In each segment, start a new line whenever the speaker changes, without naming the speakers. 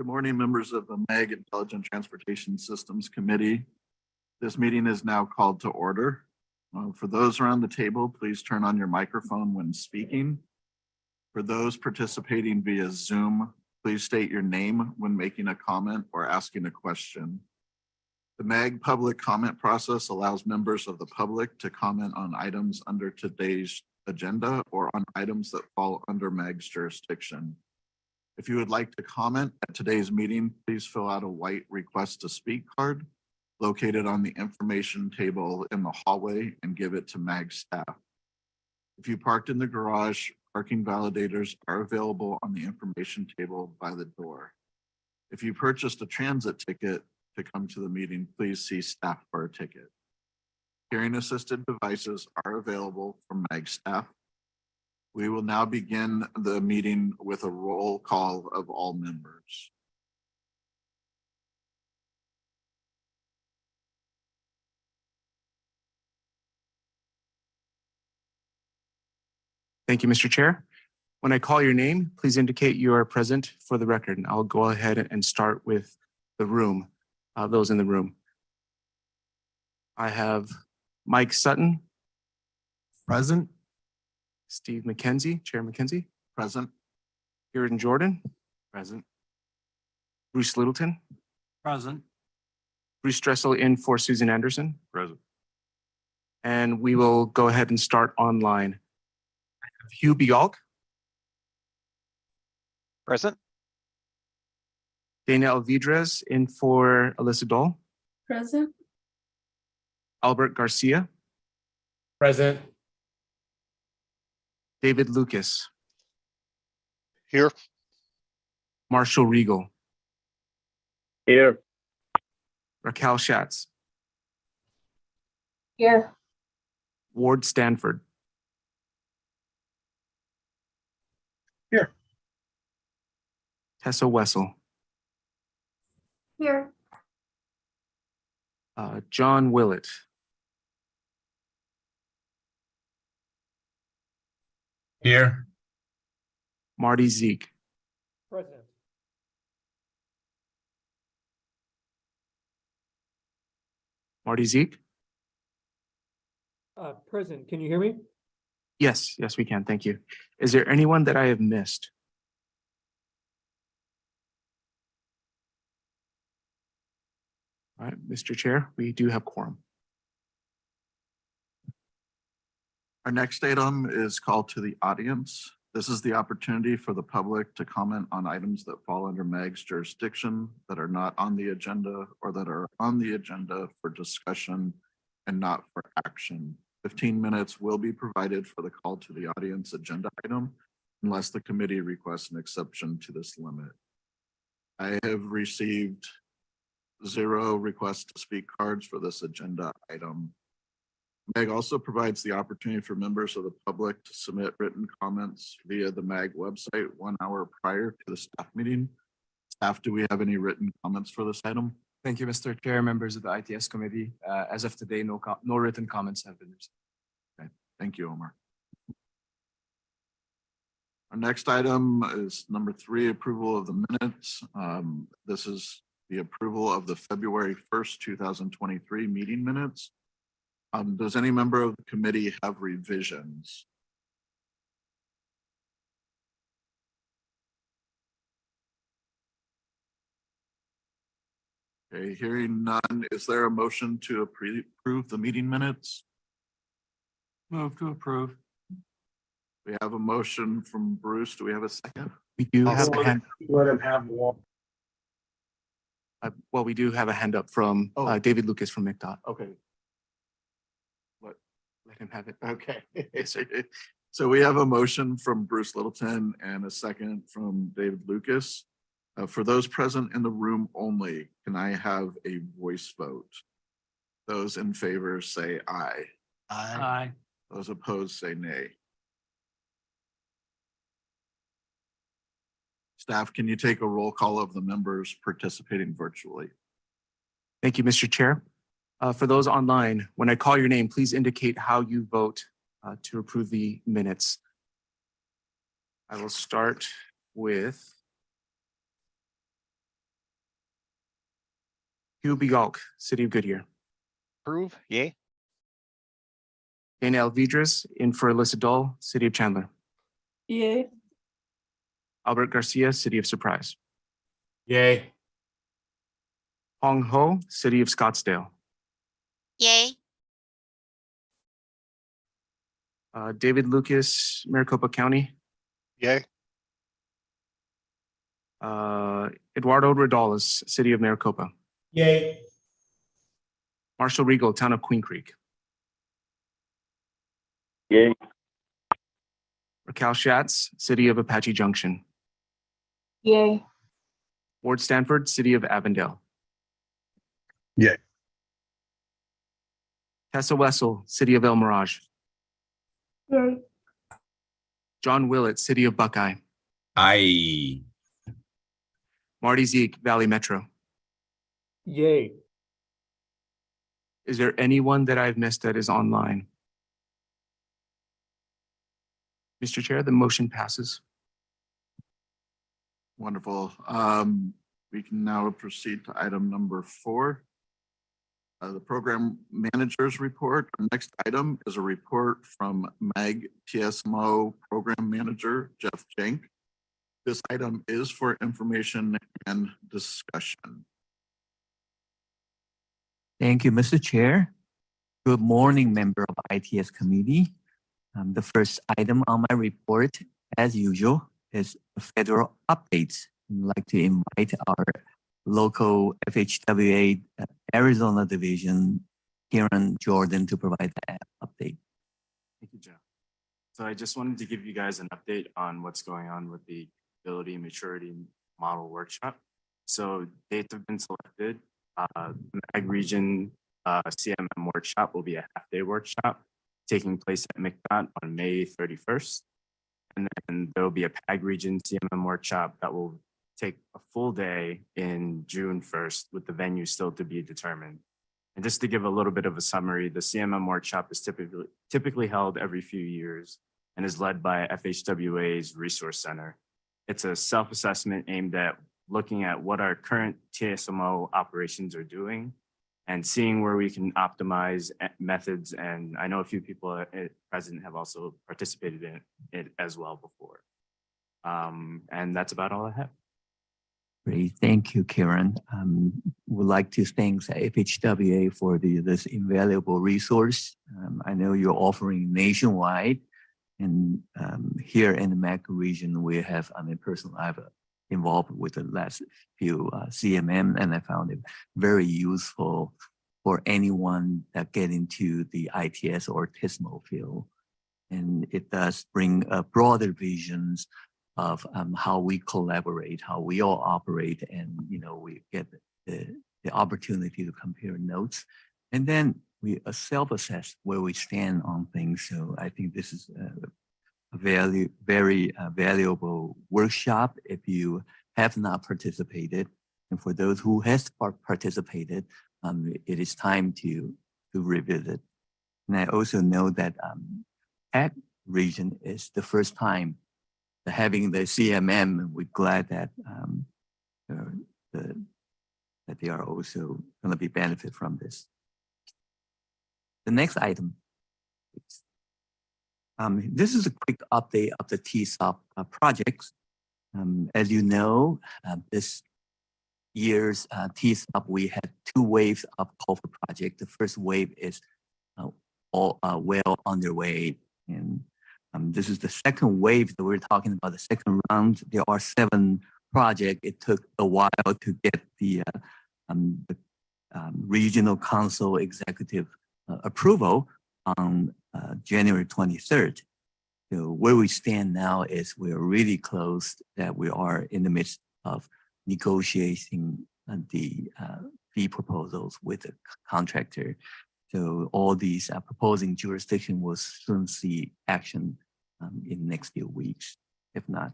Good morning, members of the MAG Intelligent Transportation Systems Committee. This meeting is now called to order. For those around the table, please turn on your microphone when speaking. For those participating via Zoom, please state your name when making a comment or asking a question. The MAG public comment process allows members of the public to comment on items under today's agenda or on items that fall under MAG's jurisdiction. If you would like to comment at today's meeting, please fill out a white request to speak card located on the information table in the hallway and give it to MAG staff. If you parked in the garage, parking validators are available on the information table by the door. If you purchased a transit ticket to come to the meeting, please see staff for a ticket. Hearing assisted devices are available from MAG staff. We will now begin the meeting with a roll call of all members.
Thank you, Mr. Chair. When I call your name, please indicate you are present for the record, and I'll go ahead and start with the room, those in the room. I have Mike Sutton.
Present.
Steve McKenzie, Chair McKenzie.
Present.
Jordan Jordan.
Present.
Bruce Littleton.
Present.
Bruce Dressel in for Susan Anderson.
Present.
And we will go ahead and start online. Hugh Bialk.
Present.
Dana Alvidrez in for Alyssa Dole.
Present.
Albert Garcia.
Present.
David Lucas.
Here.
Marshall Regal.
Here.
Raquel Schatz.
Here.
Ward Stanford.
Here.
Tessa Wessel.
Here.
John Willett.
Here.
Marty Zeke.
Present.
Marty Zeke?
Present. Can you hear me?
Yes, we can. Thank you. Is there anyone that I have missed? All right, Mr. Chair, we do have quorum.
Our next item is called to the audience. This is the opportunity for the public to comment on items that fall under MAG's jurisdiction that are not on the agenda or that are on the agenda for discussion and not for action. 15 minutes will be provided for the call to the audience agenda item unless the committee requests an exception to this limit. I have received 0 requests to speak cards for this agenda item. MAG also provides the opportunity for members of the public to submit written comments via the MAG website 1 hour prior to the staff meeting. Staff, do we have any written comments for this item?
Thank you, Mr. Chair, members of the ITS committee. As of today, no written comments have been received.
Okay, thank you, Omar. Our next item is number 3, approval of the minutes. This is the approval of the February 1st, 2023 meeting minutes. Does any member of the committee have revisions? Okay, hearing none, is there a motion to approve the meeting minutes?
Move to approve.
We have a motion from Bruce. Do we have a second?
We do have a hand.
Let him have one.
Well, we do have a hand up from David Lucas from McDOT.
Okay.
Let him have it.
Okay. So we have a motion from Bruce Littleton and a second from David Lucas. For those present in the room only, can I have a voice vote? Those in favor say aye.
Aye.
Those opposed say nay. Staff, can you take a roll call of the members participating virtually?
Thank you, Mr. Chair. For those online, when I call your name, please indicate how you vote to approve the minutes. I will start with Hugh Bigalk, City of Goodyear.
Approve, yay.
Dana Alvidres, in for Alyssa Dahl, City of Chandler.
Yay.
Albert Garcia, City of Surprise.
Yay.
Hong Ho, City of Scottsdale.
Yay.
David Lucas, Maricopa County.
Yay.
Eduardo Rodales, City of Maricopa.
Yay.
Marshall Regal, Town of Queen Creek.
Yay.
Raquel Schatz, City of Apache Junction.
Yay.
Ward Stanford, City of Avondale.
Yay.
Tessa Wessel, City of El Mirage.
Yay.
John Willett, City of Buckeye.
Aye.
Marty Zeke, Valley Metro.
Yay.
Is there anyone that I've missed that is online? Mr. Chair, the motion passes.
Wonderful. We can now proceed to item number 4. The program manager's report. Our next item is a report from MAG TSMO program manager, Jeff Jenk. This item is for information and discussion.
Thank you, Mr. Chair. Good morning, member of ITS committee. The first item on my report, as usual, is a federal updates. I'd like to invite our local FHWA Arizona division, Kieran Jordan, to provide that update.
Thank you, Jeff. So I just wanted to give you guys an update on what's going on with the ability and maturity model workshop. So dates have been selected. Mag region CMM workshop will be a half-day workshop taking place at McDot on May 31st. And then there will be a PAG region CMM workshop that will take a full day in June 1st with the venue still to be determined. And just to give a little bit of a summary, the CMM workshop is typically held every few years and is led by FHWA's Resource Center. It's a self-assessment aimed at looking at what our current TSMO operations are doing and seeing where we can optimize methods. And I know a few people at present have also participated in it as well before. And that's about all I have.
Great, thank you, Kieran. Would like to thank FHWA for this invaluable resource. I know you're offering nationwide, and here in the MAC region, we have, personally, I've involved with the last few CMM, and I found it very useful for anyone that get into the ITS or TSMO field. And it does bring broader visions of how we collaborate, how we all operate, and we get the opportunity to compare notes, and then we self-assess where we stand on things. So I think this is a very valuable workshop if you have not participated, and for those who has participated, it is time to revisit. And I also know that PAC region is the first time having the CMM. We're glad that that they are also going to be benefit from this. The next item. This is a quick update of the TSOP projects. As you know, this year's TSOP, we had 2 waves of call for project. The first wave is all well underway, and this is the second wave that we're talking about, the second round. There are 7 projects. It took a while to get the regional council executive approval on January 23rd. So where we stand now is we're really close, that we are in the midst of negotiating the fee proposals with the contractor. So all these proposing jurisdiction will soon see action in the next few weeks, if not.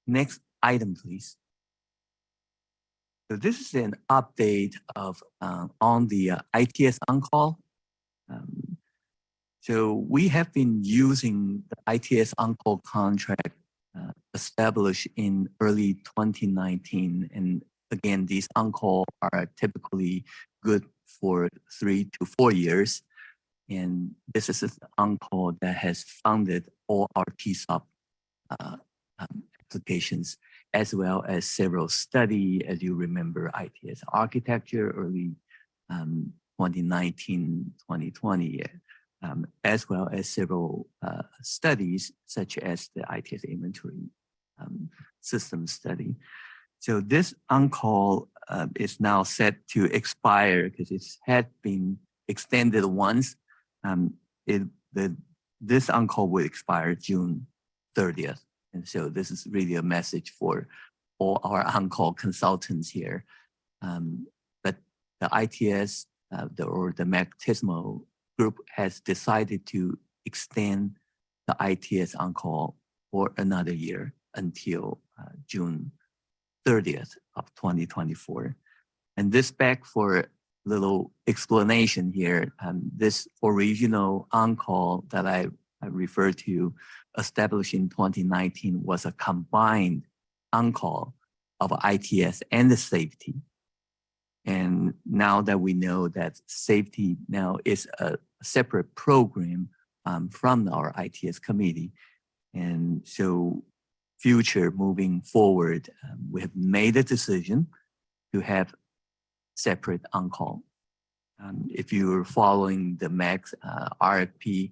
Next item, please. So this is an update of on the ITS on-call. So we have been using the ITS on-call contract established in early 2019, and again, these on-call are typically good for 3 to 4 years. And this is an on-call that has funded all our TSOP applications, as well as several studies, as you remember, ITS architecture early 2019, 2020, as well as several studies such as the ITS inventory system study. So this on-call is now set to expire because it had been extended once. This on-call will expire June 30th. And so this is really a message for all our on-call consultants here. But the ITS or the MAC-TISMO group has decided to extend the ITS on-call for another year until June 30th of 2024. And this back for a little explanation here. This original on-call that I referred to, established in 2019, was a combined on-call of ITS and the safety. And now that we know that safety now is a separate program from our ITS committee, and so future moving forward, we have made a decision to have separate on-call. If you're following the MAC's RFP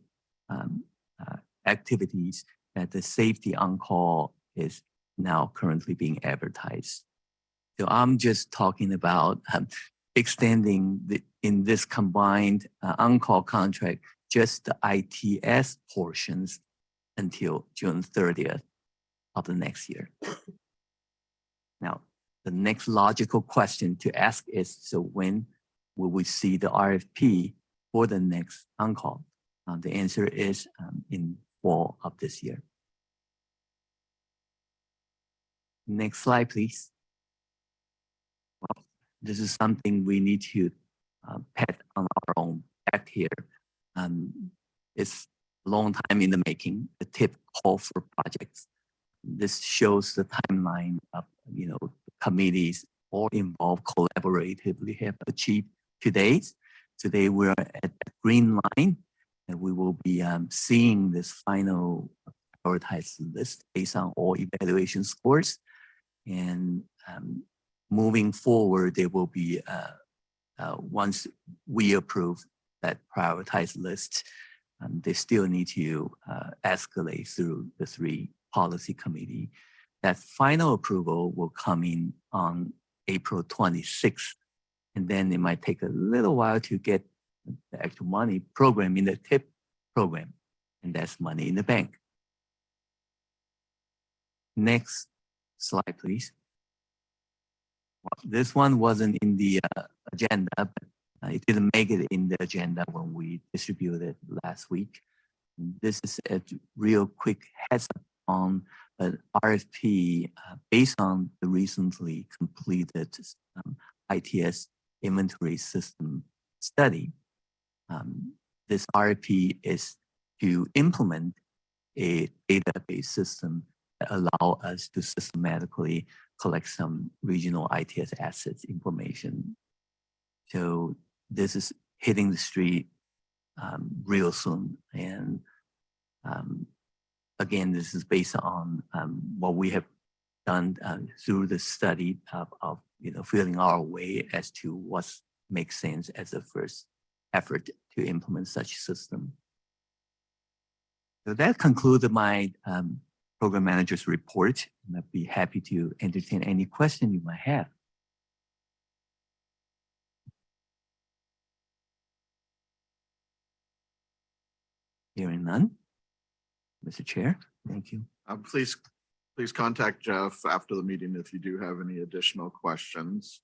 activities, that the safety on-call is now currently being advertised. So I'm just talking about extending in this combined on-call contract, just the ITS portions until June 30th of the next year. Now, the next logical question to ask is, so when will we see the RFP for the next on-call? The answer is in fall of this year. Next slide, please. Well, this is something we need to pat on our own back here. It's a long time in the making, the TIP call for projects. This shows the timeline of, committees all involved collaboratively have achieved today. Today we're at the green line, and we will be seeing this final prioritized list based on all evaluation scores. And moving forward, there will be, once we approve that prioritized list, they still need to escalate through the 3 policy committee. That final approval will come in on April 26th. And then it might take a little while to get the actual money program in the TIP program. And that's money in the bank. Next slide, please. Well, this one wasn't in the agenda, but it didn't make it in the agenda when we distributed last week. This is a real quick heads up on an RFP based on the recently completed ITS inventory system study. This RFP is to implement a database system that allow us to systematically collect some regional ITS assets information. So this is hitting the street real soon. And again, this is based on what we have done through the study of feeling our way as to what makes sense as a first effort to implement such system. So that concludes my program manager's report, and I'd be happy to entertain any question you might have. Hearing none. Mr. Chair, thank you.
Please contact Jeff after the meeting if you do have any additional questions.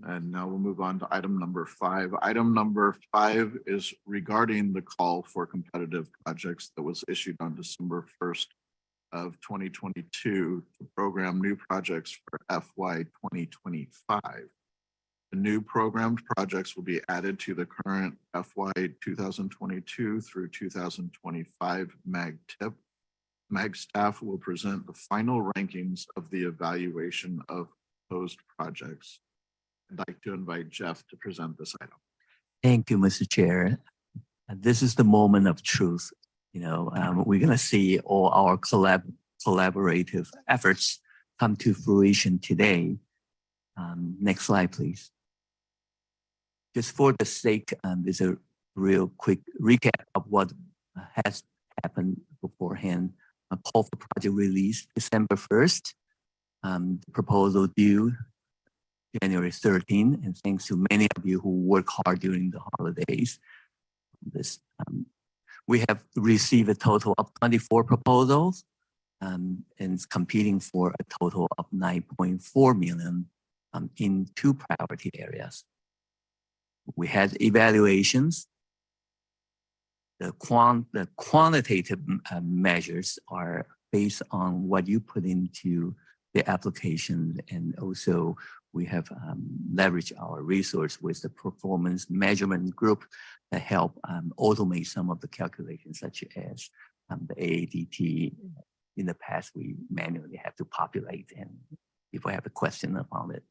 And now we'll move on to item number 5. Item number 5 is regarding the call for competitive projects that was issued on December 1st of 2022 to program new projects for FY 2025. The new programmed projects will be added to the current FY 2022 through 2025 MAG TIP. MAG staff will present the final rankings of the evaluation of proposed projects. I'd like to invite Jeff to present this item.
Thank you, Mr. Chair. This is the moment of truth. We're going to see all our collaborative efforts come to fruition today. Next slide, please. Just for the sake, there's a real quick recap of what has happened beforehand. A call for project release December 1st. The proposal due January 13th, and thanks to many of you who work hard during the holidays. We have received a total of 24 proposals and it's competing for a total of 9.4 million in 2 priority areas. We had evaluations. The quantitative measures are based on what you put into the application, and also we have leveraged our resource with the performance measurement group that help automate some of the calculations, such as the AADT. In the past, we manually have to populate, and people have a question about it.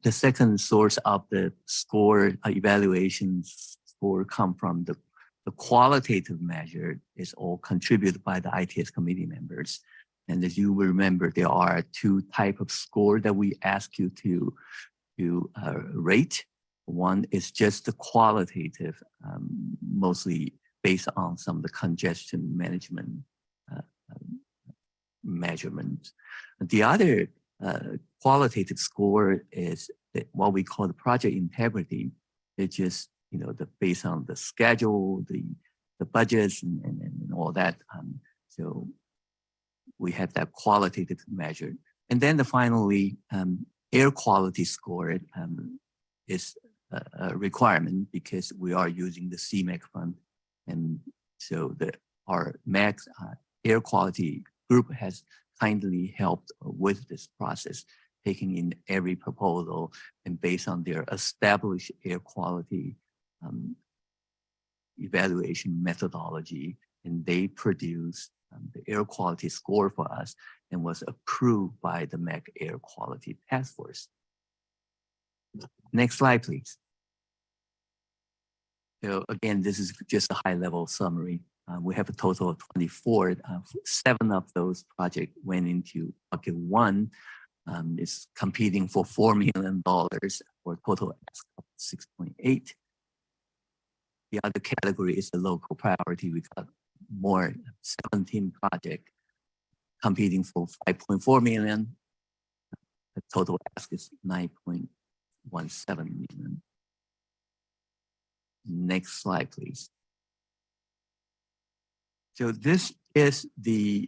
The second source of the score evaluation score come from the qualitative measure is all contributed by the ITS committee members. And as you will remember, there are 2 types of score that we ask you to rate. One is just the qualitative, mostly based on some of the congestion management measurements. The other qualitative score is what we call the project integrity. It's just based on the schedule, the budgets, and all that. So we have that qualitative measure. And then finally, air quality score is a requirement because we are using the CMAQ fund. And so our MAX air quality group has kindly helped with this process, taking in every proposal and based on their established air quality evaluation methodology, and they produce the air quality score for us and was approved by the MAC Air Quality Task Force. Next slide, please. So again, this is just a high-level summary. We have a total of 24. 7 of those projects went into bucket 1. It's competing for $4 million for a total ask of 6.8. The other category is the local priority. We got more 17 projects competing for 5.4 million. The total ask is 9.17 million. Next slide, please. So this is the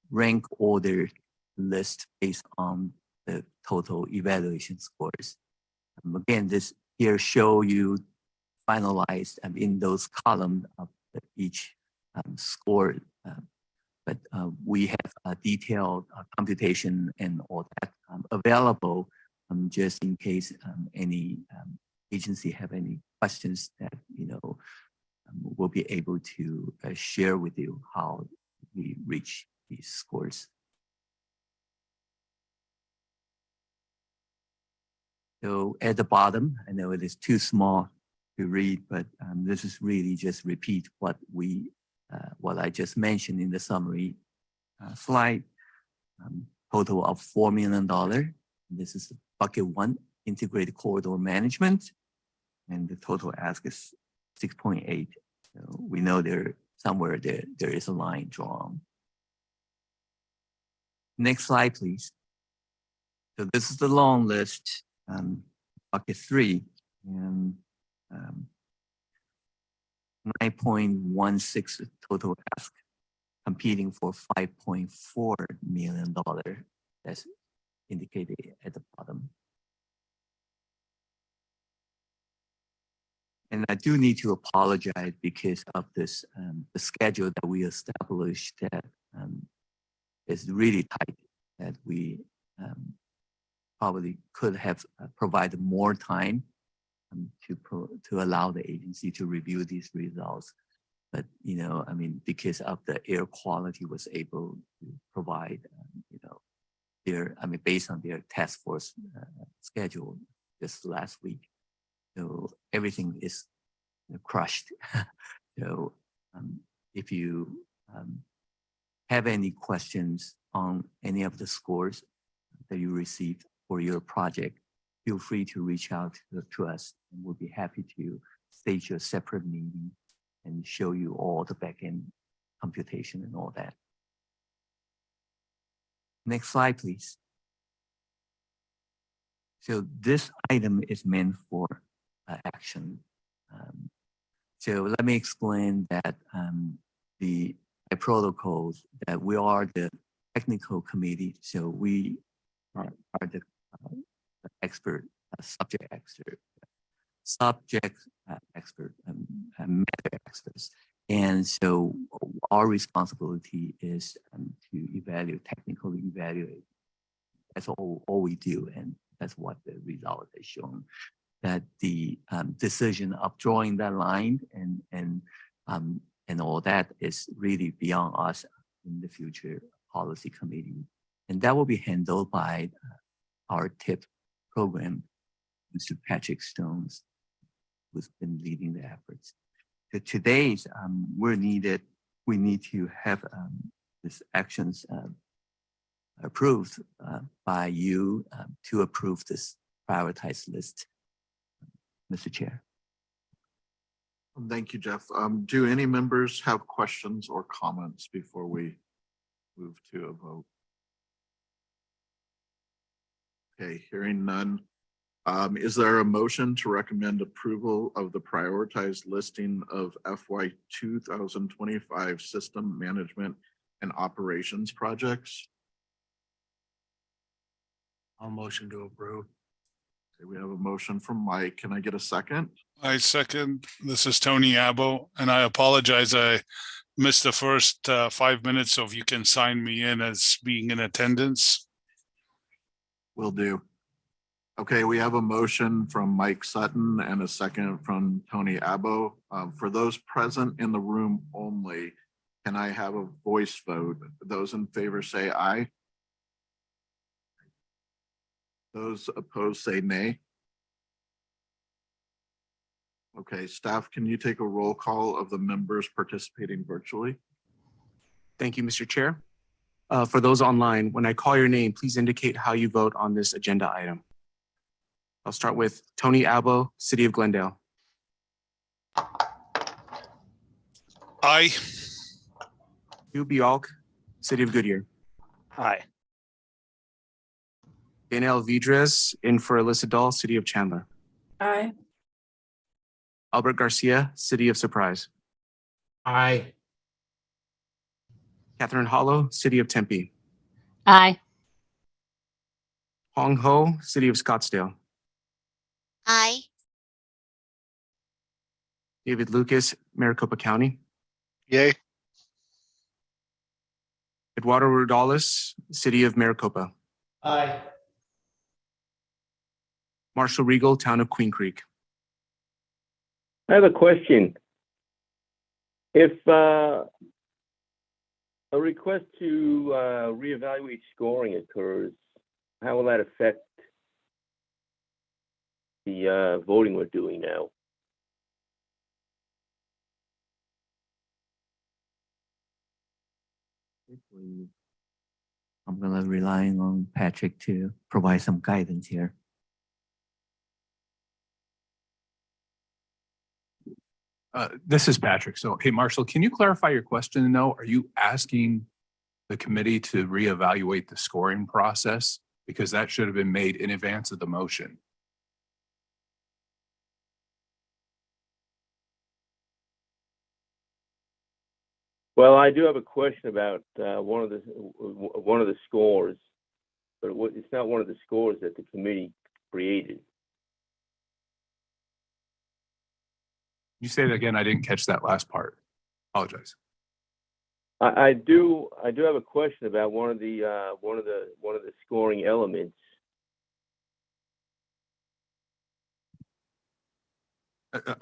rank order list based on the total evaluation scores. Again, this here show you finalized in those columns of each score, but we have a detailed computation and all that available just in case any agency have any questions that we'll be able to share with you how we reach these scores. So at the bottom, I know it is too small to read, but this is really just repeat what I just mentioned in the summary slide. Total of $4 million. This is bucket 1, integrated corridor management, and the total ask is 6.8. So we know somewhere there is a line drawn. Next slide, please. So this is the long list. Bucket 3, and 9.16 total ask, competing for $5.4 million. That's indicated at the bottom. And I do need to apologize because of this, the schedule that we established that is really tight, that we probably could have provided more time to allow the agency to review these results. But, because of the air quality was able to provide, based on their task force schedule this last week. So everything is crushed. So if you have any questions on any of the scores that you received for your project, feel free to reach out to us, and we'll be happy to stage a separate meeting and show you all the backend computation and all that. Next slide, please. So this item is meant for action. So let me explain that the protocols that we are the technical committee. So we are the expert, subject expert, and matter experts. And so our responsibility is to technically evaluate. That's all we do, and that's what the result has shown. That the decision of drawing that line and all that is really beyond us in the future policy committee, and that will be handled by our TIP program, Mr. Patrick Stones, who's been leading the efforts. So today's we need to have this actions approved by you to approve this prioritized list, Mr. Chair.
Thank you, Jeff. Do any members have questions or comments before we move to a vote? Okay, hearing none. Is there a motion to recommend approval of the prioritized listing of FY 2025 system management and operations projects?
I'll motion to approve.
Okay, we have a motion from Mike. Can I get a second?
I second. This is Tony Abbo, and I apologize. I missed the first 5 minutes, so if you can sign me in as being in attendance.
Will do. Okay, we have a motion from Mike Sutton and a second from Tony Abbo. For those present in the room only, can I have a voice vote? Those in favor say aye. Those opposed say nay. Okay, staff, can you take a roll call of the members participating virtually?
Thank you, Mr. Chair. For those online, when I call your name, please indicate how you vote on this agenda item. I'll start with Tony Abbo, City of Glendale.
Aye.
Hugh Bialk, City of Goodyear.
Aye.
Danielle Vidres, in for Alyssa Dahl, City of Chandler.
Aye.
Albert Garcia, City of Surprise.
Aye.
Catherine Hollow, City of Tempe.
Aye.
Hong Ho, City of Scottsdale.
Aye.
David Lucas, Maricopa County.
Yay.
Eduardo Rodales, City of Maricopa.
Aye.
Marshall Regal, Town of Queen Creek.
I have a question. If a request to reevaluate scoring occurs, how will that affect the voting we're doing now?
I'm going to rely on Patrick to provide some guidance here.
This is Patrick. So, hey, Marshall, can you clarify your question though? Are you asking the committee to reevaluate the scoring process? Because that should have been made in advance of the motion.
Well, I do have a question about one of the scores, but it's not one of the scores that the committee created.
You say that again. I didn't catch that last part. Apologize.
I do have a question about one of the scoring elements.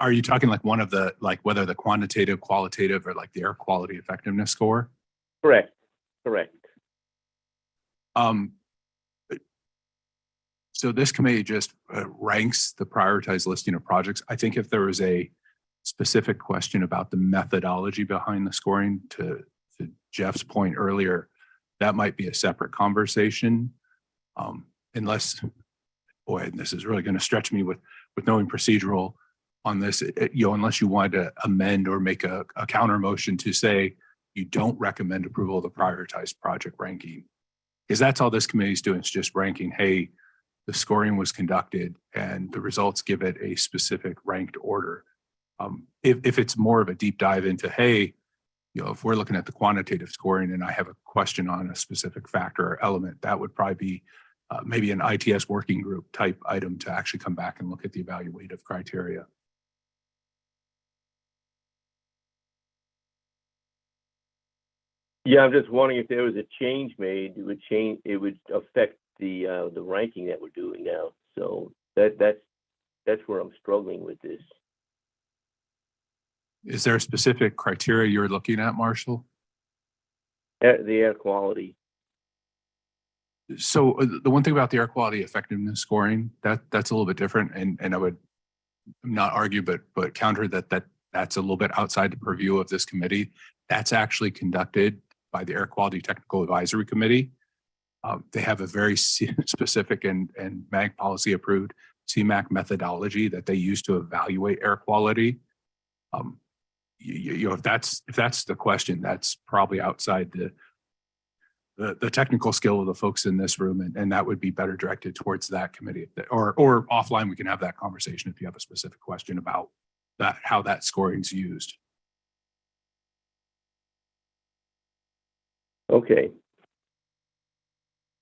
Are you talking like one of the, like whether the quantitative, qualitative, or like the air quality effectiveness score?
Correct. Correct.
So this committee just ranks the prioritized listing of projects. I think if there was a specific question about the methodology behind the scoring, to Jeff's point earlier, that might be a separate conversation. Unless, boy, and this is really going to stretch me with knowing procedural on this, unless you wanted to amend or make a counter motion to say you don't recommend approval of the prioritized project ranking. Because that's all this committee is doing, is just ranking, hey, the scoring was conducted and the results give it a specific ranked order. If it's more of a deep dive into, hey, if we're looking at the quantitative scoring and I have a question on a specific factor or element, that would probably be maybe an ITS working group type item to actually come back and look at the evaluative criteria.
Yeah, I'm just wondering if there was a change made, it would affect the ranking that we're doing now. So that's where I'm struggling with this.
Is there a specific criteria you're looking at, Marshall?
The air quality.
So the one thing about the air quality effectiveness scoring, that's a little bit different, and I would not argue, but counter that's a little bit outside the purview of this committee. That's actually conducted by the Air Quality Technical Advisory Committee. They have a very specific and MAG policy approved CMAQ methodology that they use to evaluate air quality. If that's the question, that's probably outside the technical skill of the folks in this room, and that would be better directed towards that committee. Or offline, we can have that conversation if you have a specific question about that, how that scoring is used.
Okay.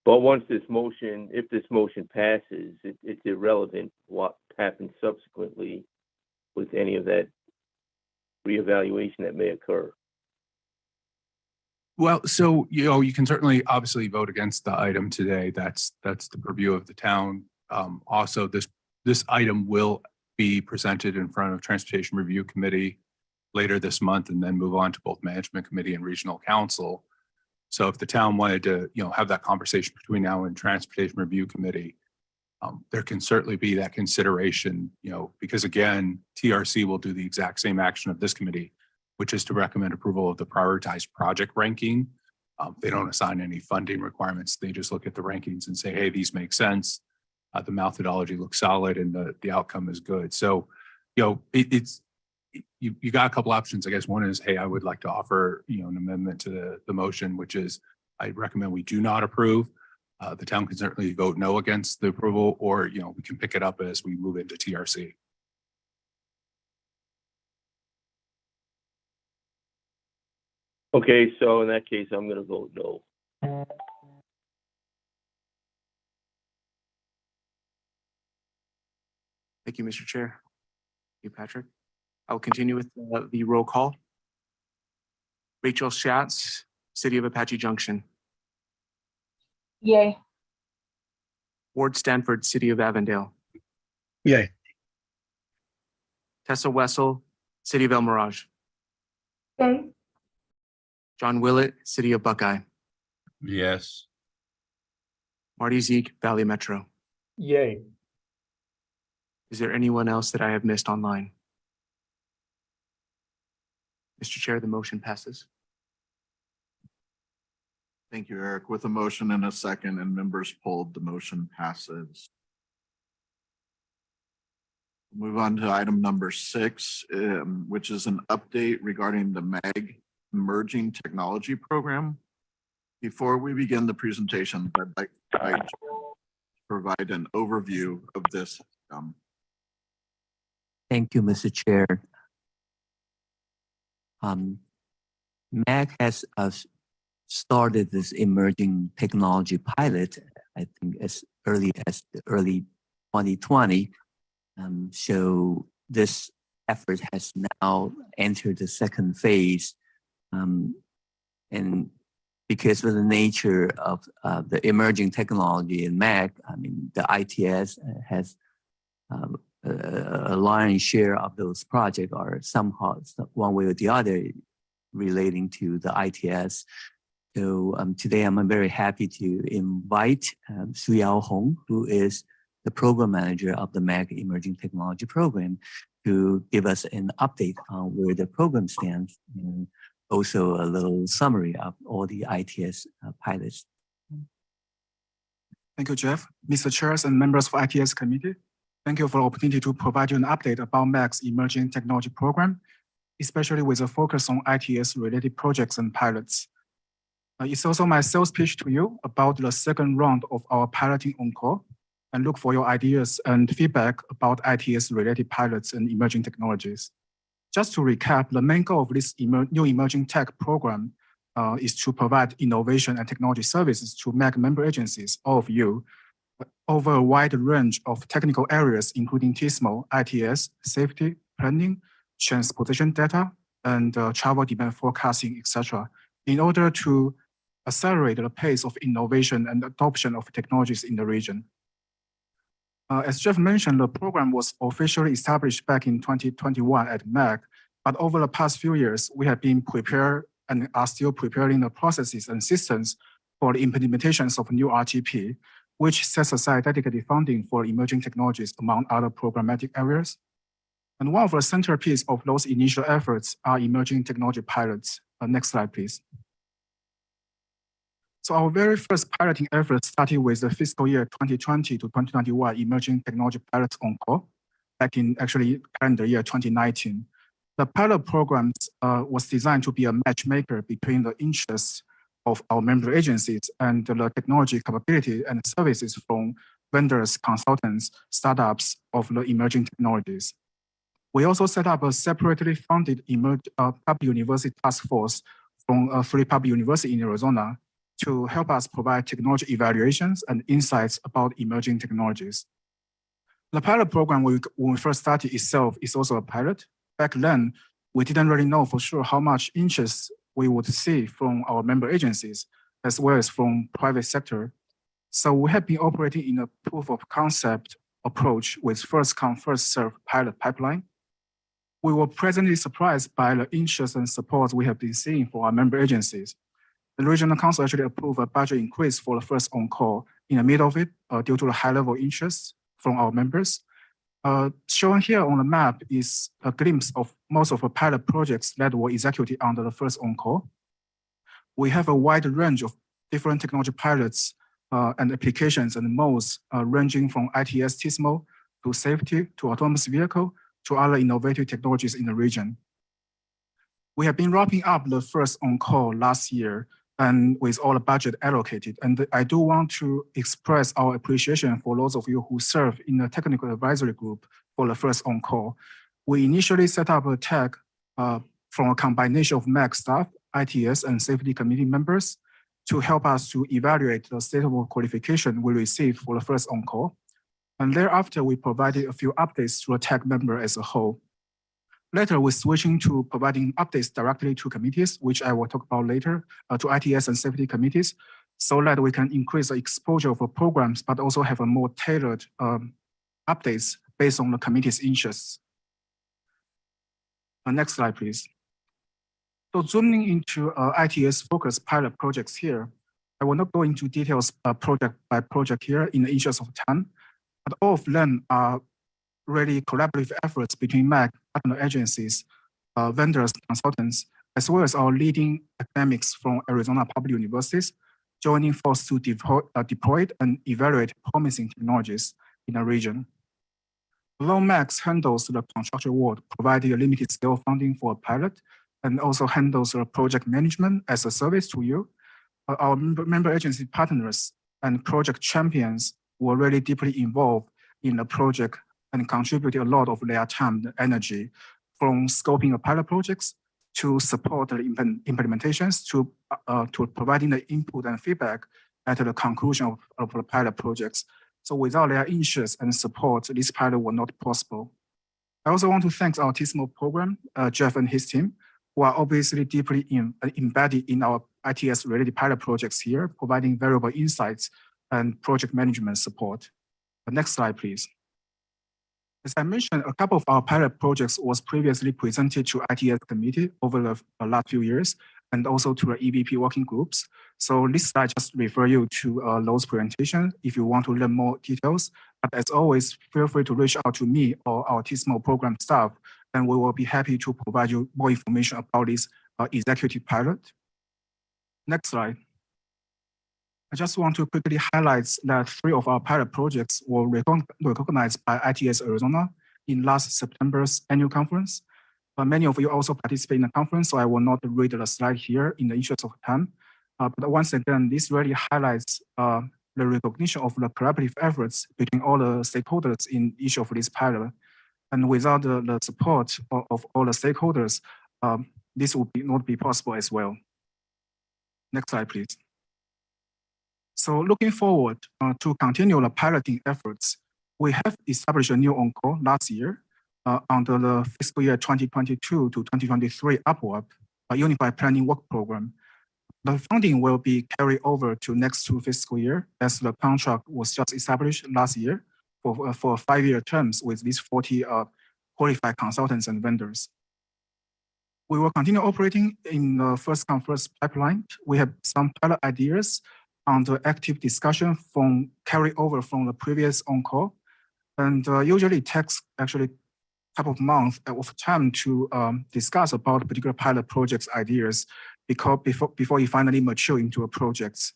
But once this motion, if this motion passes, it's irrelevant what happens subsequently with any of that reevaluation that may occur.
Well, so, you can certainly obviously vote against the item today. That's the purview of the town. Also, this item will be presented in front of Transportation Review Committee later this month, and then move on to both Management Committee and Regional Council. So if the town wanted to, have that conversation between now and Transportation Review Committee, there can certainly be that consideration, because again, TRC will do the exact same action of this committee, which is to recommend approval of the prioritized project ranking. They don't assign any funding requirements. They just look at the rankings and say, hey, these make sense. The methodology looks solid and the outcome is good. So, you got a couple options. I guess one is, hey, I would like to offer, an amendment to the motion, which is I recommend we do not approve. The town can certainly vote no against the approval, or, we can pick it up as we move into TRC.
Okay, so in that case, I'm going to vote no.
Thank you, Mr. Chair. Thank you, Patrick. I will continue with the roll call. Rachel Schatz, City of Apache Junction.
Yay.
Ward Stanford, City of Avondale.
Yay.
Tessa Wessel, City of El Mirage.
Yay.
John Willett, City of Buckeye.
Yes.
Marty Zeke, Valley Metro.
Yay.
Is there anyone else that I have missed online? Mr. Chair, the motion passes.
Thank you, Eric. With a motion and a second and members polled, the motion passes. Move on to item number 6, which is an update regarding the MAG Emerging Technology Program. Before we begin the presentation, I'd like to provide an overview of this.
Thank you, Mr. Chair. MAG has started this emerging technology pilot, I think as early as the early 2020. So this effort has now entered the second phase. And because of the nature of the emerging technology in MAG, the ITS has a lion's share of those projects are somehow, one way or the other, relating to the ITS. So today I'm very happy to invite Suyao Hong, who is the program manager of the MAG Emerging Technology Program, to give us an update on where the program stands and also a little summary of all the ITS pilots.
Thank you, Jeff. Mr. Chairs and members of ITS committee, thank you for the opportunity to provide you an update about MAG's Emerging Technology Program, especially with a focus on ITS-related projects and pilots. It's also my sales pitch to you about the second round of our piloting on-call, and look for your ideas and feedback about ITS-related pilots and emerging technologies. Just to recap, the main goal of this new emerging tech program is to provide innovation and technology services to MAG member agencies, all of you, over a wide range of technical areas, including TISMO, ITS, safety, planning, transportation data, and travel demand forecasting, etc., in order to accelerate the pace of innovation and adoption of technologies in the region. As Jeff mentioned, the program was officially established back in 2021 at MAG, but over the past few years, we have been prepared and are still preparing the processes and systems for the implementations of new RTP, which sets aside dedicated funding for emerging technologies among other programmatic areas. And one of the centerpiece of those initial efforts are emerging technology pilots. Next slide, please. So our very first piloting effort started with the fiscal year 2020 to 2021 emerging technology pilots on call, back in actually calendar year 2019. The pilot programs was designed to be a matchmaker between the interests of our member agencies and the technology capability and services from vendors, consultants, startups of the emerging technologies. We also set up a separately funded public university task force from 3 public universities in Arizona to help us provide technology evaluations and insights about emerging technologies. The pilot program when we first started itself is also a pilot. Back then, we didn't really know for sure how much interest we would see from our member agencies, as well as from private sector. So we have been operating in a proof of concept approach with first come, first serve pilot pipeline. We were pleasantly surprised by the interest and support we have been seeing for our member agencies. The regional council actually approved a budget increase for the first on-call in the middle of it due to the high level interest from our members. Shown here on the map is a glimpse of most of the pilot projects that were executed under the first on-call. We have a wide range of different technology pilots and applications and modes ranging from ITS TISMO to safety to autonomous vehicle to other innovative technologies in the region. We have been wrapping up the first on-call last year and with all the budget allocated. And I do want to express our appreciation for those of you who serve in the technical advisory group for the first on-call. We initially set up a tag from a combination of MAG staff, ITS, and safety committee members to help us to evaluate the state of qualification we received for the first on-call. And thereafter, we provided a few updates to the tag member as a whole. Later, we're switching to providing updates directly to committees, which I will talk about later, to ITS and safety committees, so that we can increase the exposure for programs, but also have a more tailored updates based on the committee's interests. Next slide, please. So zooming into ITS-focused pilot projects here, I will not go into details project by project here in the interest of time, but all of them are really collaborative efforts between MAG, partner agencies, vendors, consultants, as well as our leading academics from Arizona public universities, joining forces to deploy and evaluate promising technologies in the region. Although MAG handles the construction work, providing a limited scale funding for a pilot, and also handles the project management as a service to you, our member agency partners and project champions were really deeply involved in the project and contributed a lot of their time and energy, from scoping of pilot projects to support the implementations to providing the input and feedback at the conclusion of the pilot projects. So without their interest and support, this pilot was not possible. I also want to thank our TISMO program, Jeff and his team, who are obviously deeply embedded in our ITS-related pilot projects here, providing valuable insights and project management support. The next slide, please. As I mentioned, a couple of our pilot projects was previously presented to ITS committee over the last few years, and also to the EVP working groups. So this slide just refer you to those presentations if you want to learn more details. But as always, feel free to reach out to me or our TSMO program staff, and we will be happy to provide you more information about this executive pilot. Next slide. I just want to quickly highlight that 3 of our pilot projects were recognized by ITS Arizona in last September's annual conference. Many of you also participate in the conference, so I will not read the slide here in the interest of time. But once again, this really highlights the recognition of the collaborative efforts between all the stakeholders in each of these pilots. And without the support of all the stakeholders, this would not be possible as well. Next slide, please. So looking forward to continue the piloting efforts, we have established a new OnCall last year under the fiscal year 2022 to 2023 UpWork, a unified planning work program. The funding will be carried over to next 2 fiscal year as the contract was just established last year for 5-year terms with these 40 qualified consultants and vendors. We will continue operating in the first come first pipeline. We have some pilot ideas on the active discussion from carry over from the previous OnCall. And usually it takes actually a couple of months of time to discuss about particular pilot projects ideas before you finally mature into a project.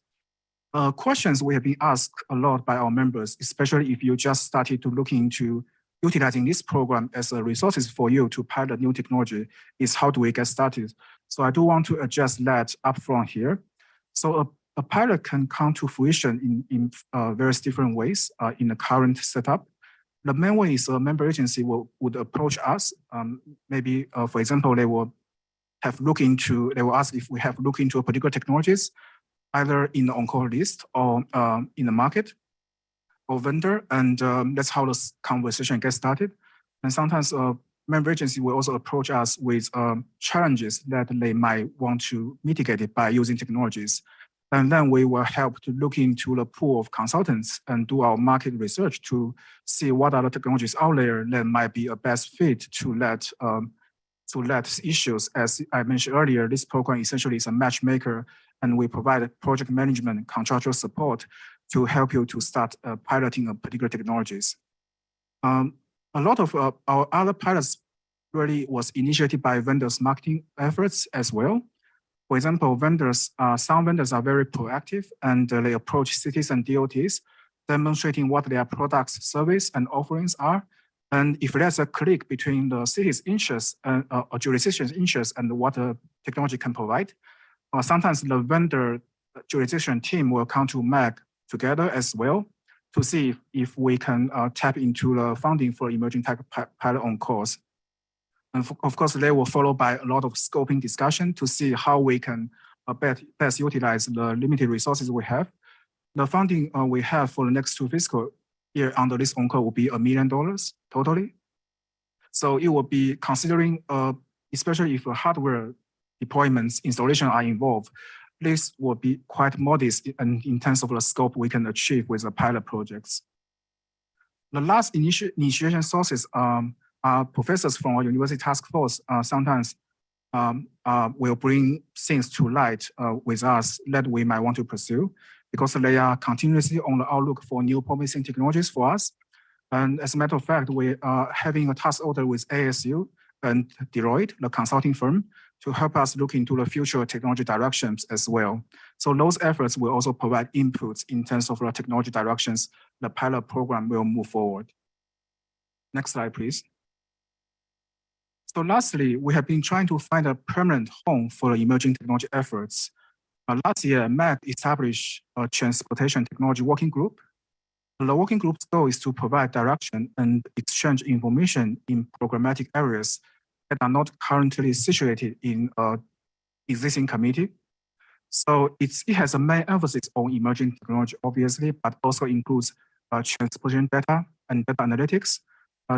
Questions we have been asked a lot by our members, especially if you just started to look into utilizing this program as a resources for you to pilot new technology, is how do we get started? So I do want to address that upfront here. So a pilot can come to fruition in various different ways in the current setup. The main way is a member agency would approach us. Maybe, for example, they will ask if we have looked into a particular technologies, either in the OnCall list or in the market or vendor, and that's how the conversation gets started. And sometimes member agency will also approach us with challenges that they might want to mitigate it by using technologies. And then we will help to look into the pool of consultants and do our market research to see what other technologies out there that might be a best fit to let issues. As I mentioned earlier, this program essentially is a matchmaker, and we provide project management and contractual support to help you to start piloting a particular technologies. A lot of our other pilots really was initiated by vendors' marketing efforts as well. For example, some vendors are very proactive, and they approach cities and DOTs, demonstrating what their products, service, and offerings are. And if there's a click between the city's interests or jurisdiction's interests and what the technology can provide, sometimes the vendor jurisdiction team will come to MAG together as well to see if we can tap into the funding for emerging tech pilot OnCalls. And of course, they will follow by a lot of scoping discussion to see how we can best utilize the limited resources we have. The funding we have for the next 2 fiscal year under this OnCall will be $1 million totally. So it will be considering, especially if hardware deployments, installation are involved, this will be quite modest in terms of the scope we can achieve with the pilot projects. The last initiation sources are professors from our university task force. Sometimes will bring things to light with us that we might want to pursue, because they are continuously on the outlook for new promising technologies for us. And as a matter of fact, we are having a task order with ASU and Deloitte, the consulting firm, to help us look into the future technology directions as well. So those efforts will also provide inputs in terms of the technology directions the pilot program will move forward. Next slide, please. So lastly, we have been trying to find a permanent home for the emerging technology efforts. Last year, MAG established a transportation technology working group. The working group's goal is to provide direction and exchange information in programmatic areas that are not currently situated in existing committee. So it has a main emphasis on emerging technology, obviously, but also includes transportation data and data analytics,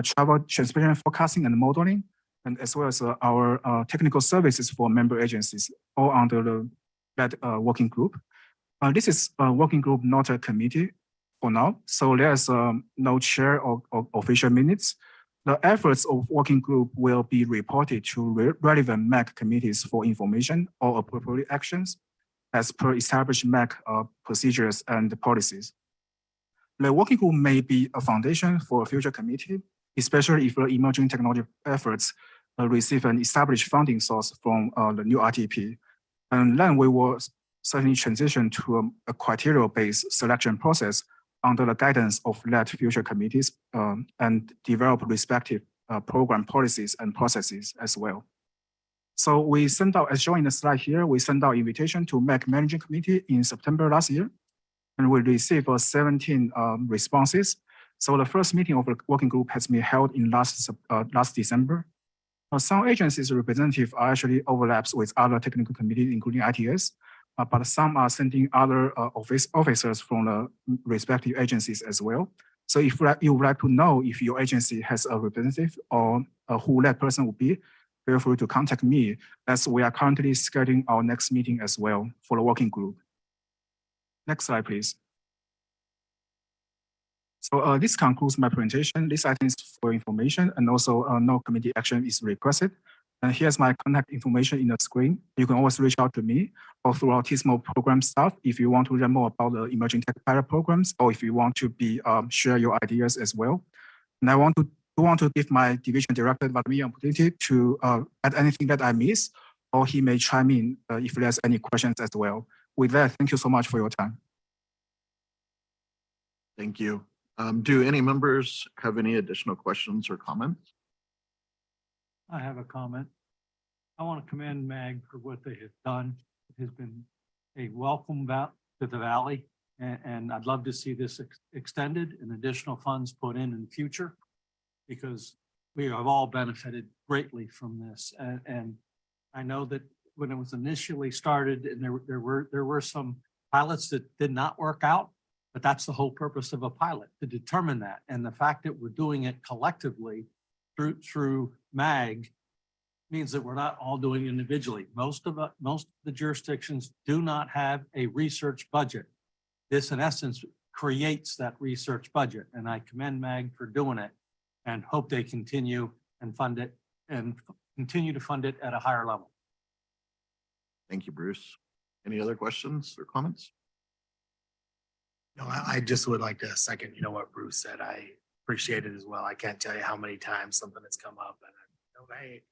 travel transportation forecasting and modeling, and as well as our technical services for member agencies, all under that working group. This is a working group, not a committee for now. So there's no chair or official minutes. The efforts of working group will be reported to relevant MAC committees for information or appropriate actions as per established MAC procedures and policies. The working group may be a foundation for a future committee, especially if the emerging technology efforts receive an established funding source from the new RTP. And then we will certainly transition to a criteria-based selection process under the guidance of that future committees and develop respective program policies and processes as well. So we sent out, as shown in the slide here, we sent out invitation to MAC Managing Committee in September last year, and we received 17 responses. So the first meeting of the working group has been held in last December. Some agencies' representatives are actually overlaps with other technical committees, including ITS, but some are sending other officers from the respective agencies as well. So if you would like to know if your agency has a representative or who that person will be, feel free to contact me, as we are currently scheduling our next meeting as well for the working group. Next slide, please. So this concludes my presentation. This item is for information, and also no committee action is requested. And here's my contact information in the screen. You can always reach out to me or through our TISMO program staff if you want to learn more about the emerging tech pilot programs, or if you want to share your ideas as well. And I want to give my division director Vladimir an opportunity to add anything that I miss, or he may chime in if there's any questions as well. With that, thank you so much for your time.
Thank you. Do any members have any additional questions or comments?
I have a comment. I want to commend MAG for what they have done. It has been a welcome to the Valley, and I'd love to see this extended and additional funds put in the future, because we have all benefited greatly from this. And I know that when it was initially started, and there were some pilots that did not work out, but that's the whole purpose of a pilot, to determine that. And the fact that we're doing it collectively through MAG means that we're not all doing it individually. Most of the jurisdictions do not have a research budget. This, in essence, creates that research budget, and I commend MAG for doing it, and hope they continue and fund it, and continue to fund it at a higher level.
Thank you, Bruce. Any other questions or comments?
No, I just would like to second, what Bruce said. I appreciate it as well. I can't tell you how many times something has come up, and hey,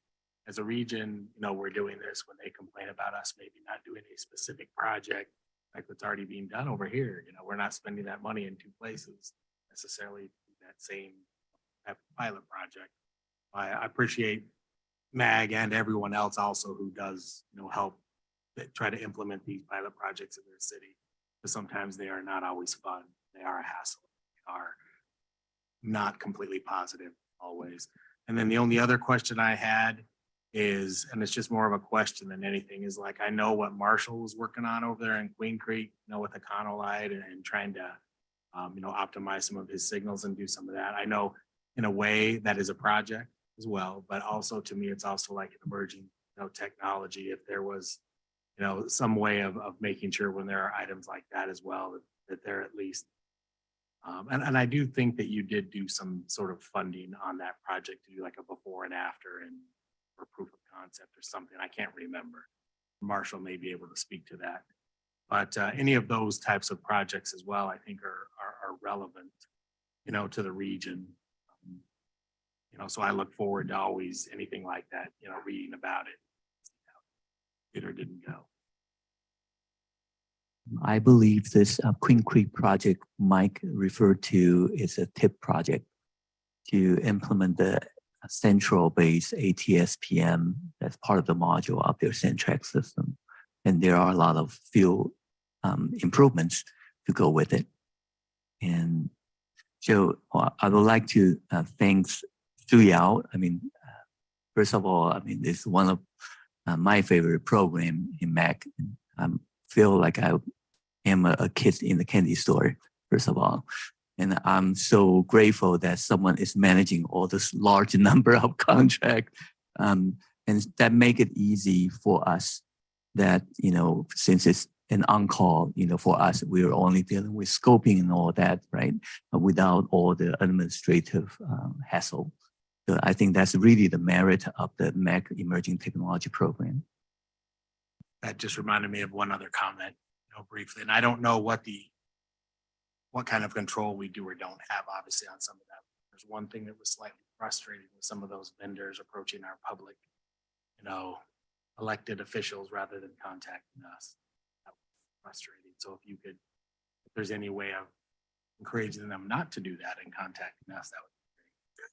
as a region, we're doing this when they complain about us maybe not doing a specific project like what's already being done over here. We're not spending that money in two places necessarily, that same pilot project. I appreciate MAG and everyone else also who does, help try to implement these pilot projects in their city. Because sometimes they are not always fun. They are a hassle. They are not completely positive always. And then the only other question I had is, and it's just more of a question than anything, is like, I know what Marshall was working on over there in Queen Creek, with the Conolite and trying to, optimize some of his signals and do some of that. I know in a way that is a project as well, but also to me, it's also like an emerging, technology. If there was, some way of making sure when there are items like that as well, that they're at least, and I do think that you did do some sort of funding on that project to do like a before and after and for proof of concept or something. I can't remember. Marshall may be able to speak to that. But any of those types of projects as well, I think are relevant, to the region. So I look forward to always anything like that, reading about it. Did or didn't go.
I believe this Queen Creek project Mike referred to is a TIP project to implement the central base ATSPM that's part of the module of their Centrex system. And there are a lot of field improvements to go with it. And so I would like to thank Su Yao. First of all, it's one of my favorite program in MAC. I feel like I am a kid in the candy store, first of all. And I'm so grateful that someone is managing all this large number of contracts. And that make it easy for us that, since it's an on-call, for us, we're only dealing with scoping and all that, right? Without all the administrative hassle. So I think that's really the merit of the MEC Emerging Technology Program.
That just reminded me of one other comment, briefly, and I don't know what kind of control we do or don't have, obviously, on some of that. There's one thing that was slightly frustrating with some of those vendors approaching our public, elected officials rather than contacting us. That was frustrating. So if there's any way of encouraging them not to do that and contacting us, that would be great.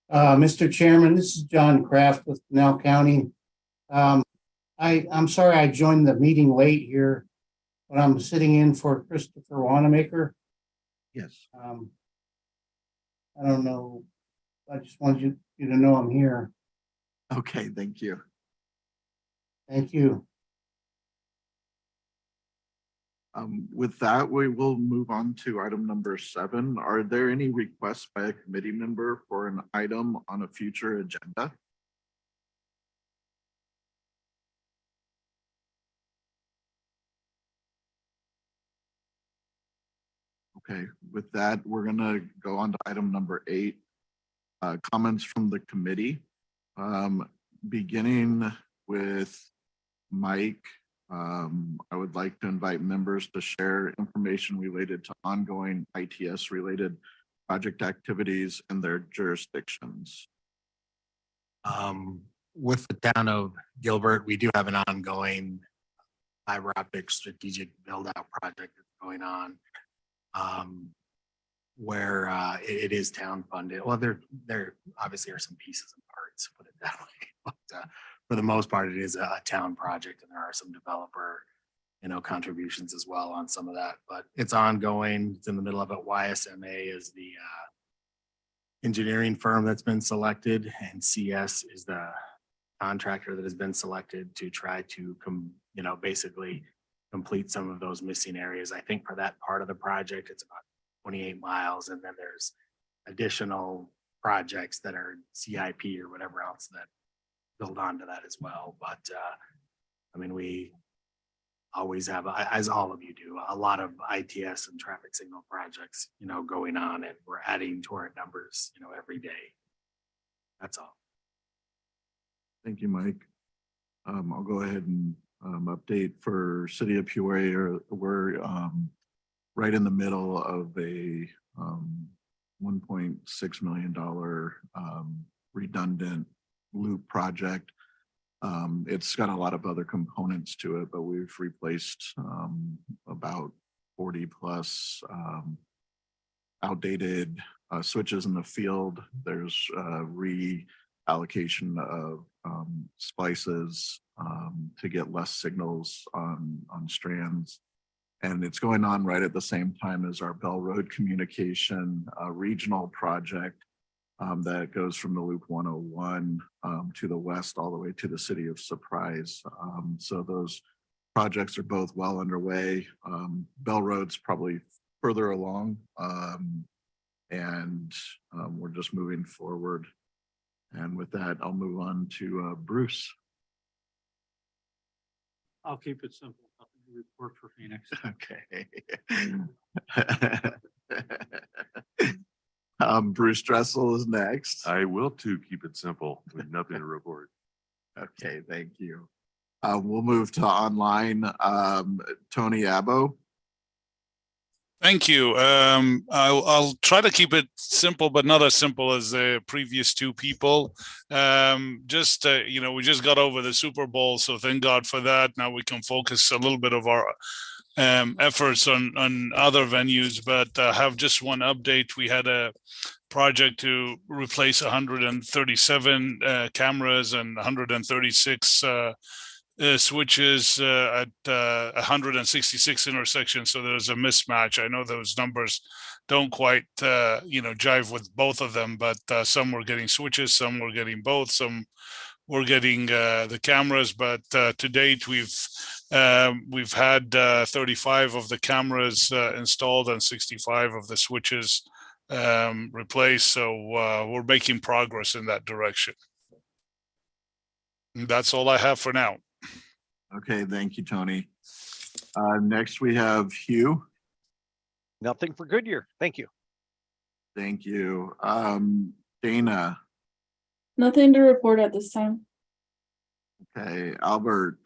Mr. Chairman, this is John Kraft with Pinell County. I'm sorry I joined the meeting late here, but I'm sitting in for Christopher Wanamaker.
Yes.
I don't know. I just wanted you to know I'm here.
Okay, thank you.
Thank you.
With that, we will move on to item number 7. Are there any requests by a committee member for an item on a future agenda? Okay, with that, we're gonna go on to item number 8, comments from the committee. Beginning with Mike, I would like to invite members to share information related to ongoing ITS related project activities in their jurisdictions.
With the town of Gilbert, we do have an ongoing fiber optic strategic build out project that's going on. Where it is town funded. Well, there obviously are some pieces and parts, put it that way. But for the most part, it is a town project, and there are some developer, contributions as well on some of that. But it's ongoing. It's in the middle of it. YSMA is the engineering firm that's been selected, and CS is the contractor that has been selected to try to basically complete some of those missing areas. I think for that part of the project, it's about 28 miles, and then there's additional projects that are CIP or whatever else that build onto that as well. But we always have, as all of you do, a lot of ITS and traffic signal projects, going on, and we're adding to our numbers, every day. That's all.
Thank you, Mike. I'll go ahead and update for City of Peoria. We're right in the middle of a $1.6 million redundant loop project. It's got a lot of other components to it, but we've replaced about 40 plus outdated switches in the field. There's reallocation of splices to get less signals on strands. And it's going on right at the same time as our Bell Road communication regional project that goes from the Loop 101 to the west all the way to the city of Surprise. So those projects are both well underway. Bell Road's probably further along, and we're just moving forward. And with that, I'll move on to Bruce.
I'll keep it simple. Nothing to report for Phoenix.
Okay. Bruce Dressel is next.
I will too keep it simple with nothing to report.
Okay, thank you. We'll move to online. Tony Abbo.
Thank you. I'll try to keep it simple, but not as simple as the previous two people. We just got over the Super Bowl, so thank God for that. Now we can focus a little bit of our efforts on other venues, but have just one update. We had a project to replace 137 cameras and 136 switches at 166 intersections. So there's a mismatch. I know those numbers don't quite, jive with both of them, but some were getting switches, some were getting both, some were getting the cameras. But to date, we've had 35 of the cameras installed and 65 of the switches replaced. So we're making progress in that direction. And that's all I have for now.
Okay, thank you, Tony. Next we have Hugh.
Nothing for Goodyear. Thank you.
Thank you. Dana.
Nothing to report at this time.
Okay, Albert.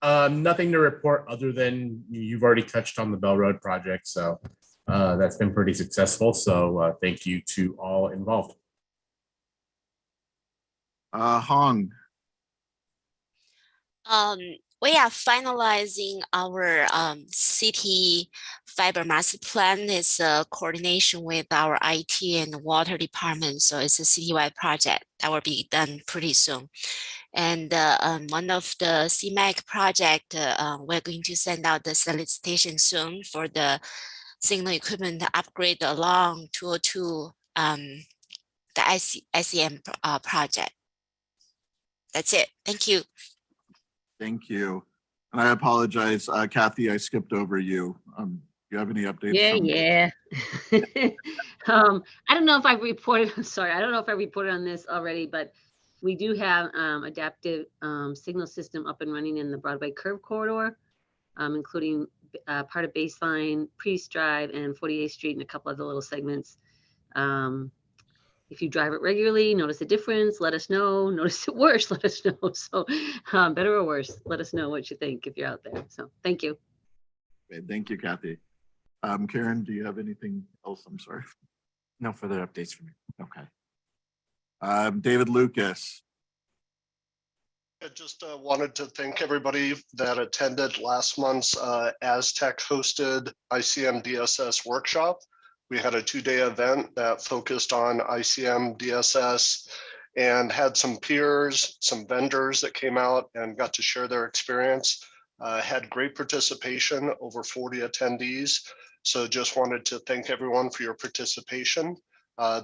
Nothing to report other than you've already touched on the Bell Road project. So that's been pretty successful. So thank you to all involved.
Hong.
We are finalizing our city fiber master plan. It's a coordination with our IT and water department. So it's a citywide project that will be done pretty soon. And one of the CMAG project, we're going to send out the solicitation soon for the signal equipment upgrade along 202, the ICM project. That's it. Thank you.
Thank you. And I apologize, Kathy, I skipped over you. Do you have any updates?
Yeah. I don't know if I've reported, I'm sorry, I don't know if I reported on this already, but we do have adaptive signal system up and running in the Broadway Curve Corridor, including part of Baseline, Priest Drive, and 48th Street, and a couple other little segments. If you drive it regularly, notice a difference, let us know. Notice it worse, let us know. So better or worse, let us know what you think if you're out there. So thank you.
Okay, thank you, Kathy. Karen, do you have anything else? I'm sorry.
No further updates from me.
Okay. David Lucas.
I just wanted to thank everybody that attended last month's Aztec hosted ICM DSS workshop. We had a 2-day event that focused on ICM DSS and had some peers, some vendors that came out and got to share their experience. Had great participation, over 40 attendees. So just wanted to thank everyone for your participation.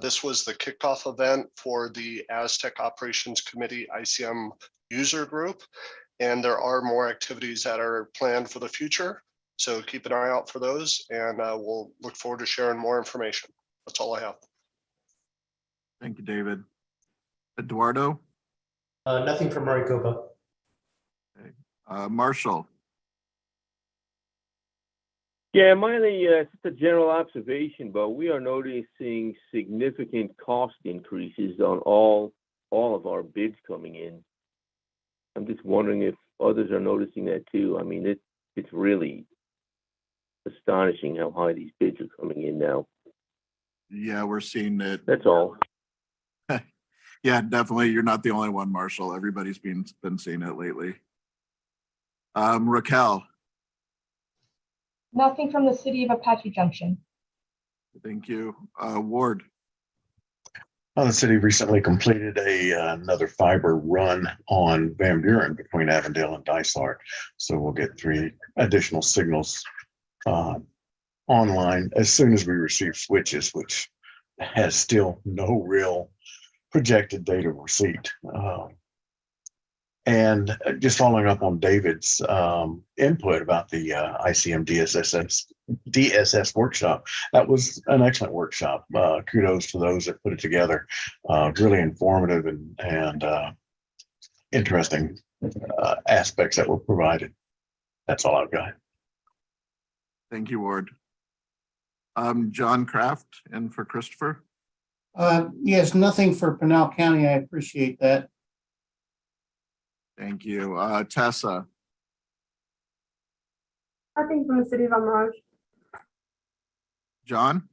This was the kickoff event for the Aztec Operations Committee ICM user group. And there are more activities that are planned for the future. So keep an eye out for those, and we'll look forward to sharing more information. That's all I have.
Thank you, David. Eduardo?
Nothing from Maricopa.
Okay. Marshall?
Yeah, mainly just a general observation, but we are noticing significant cost increases on all of our bids coming in. I'm just wondering if others are noticing that too. I mean, it's really astonishing how high these bids are coming in now.
Yeah, we're seeing it.
That's all.
Yeah, definitely. You're not the only one, Marshall. Everybody's been seeing it lately. Raquel?
Nothing from the city of Apache Junction.
Thank you. Ward?
The city recently completed another fiber run on Van Buren between Avondale and Dysart. So we'll get 3 additional signals online as soon as we receive switches, which has still no real projected date of receipt. And just following up on David's input about the ICM DSS workshop, that was an excellent workshop. Kudos to those that put it together. Really informative and interesting aspects that were provided. That's all I've got.
Thank you, Ward. John Kraft and for Christopher?
Yes, nothing for Pinal County. I appreciate that.
Thank you. Tessa?
Nothing from the city of Amaraj.
John?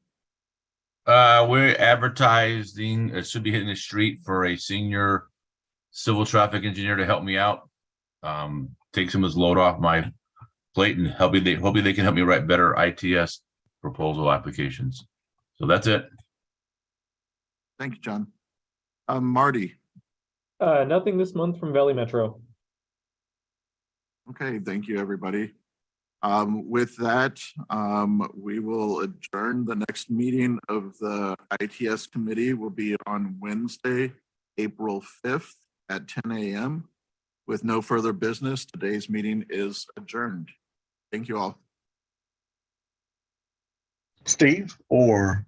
We're advertising, it should be hitting the street for a senior civil traffic engineer to help me out. Take some of his load off my plate and hopefully they can help me write better ITS proposal applications. So that's it.
Thank you, John. Marty?
Nothing this month from Valley Metro.
Okay, thank you, everybody. With that, we will adjourn. The next meeting of the ITS committee will be on Wednesday, April 5th at 10 a.m. With no further business, today's meeting is adjourned. Thank you all.
Steve or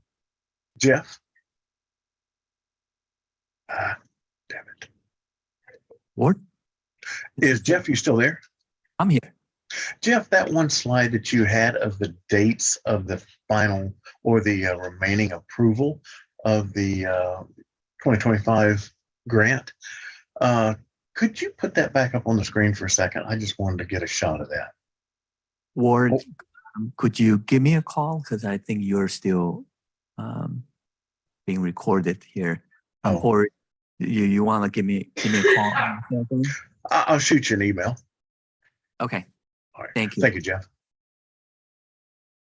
Jeff? Damn it.
What?
Is Jeff, you still there?
I'm here.
Jeff, that one slide that you had of the dates of the final or the remaining approval of the 2025 grant, could you put that back up on the screen for a second? I just wanted to get a shot of that.
Ward,
Oh.
Could you give me a call? Because I think you're still being recorded here.
Oh.
Or you want to give me a call?
I'll shoot you an email.
Okay.
All right.
Thank you.
Thank you, Jeff.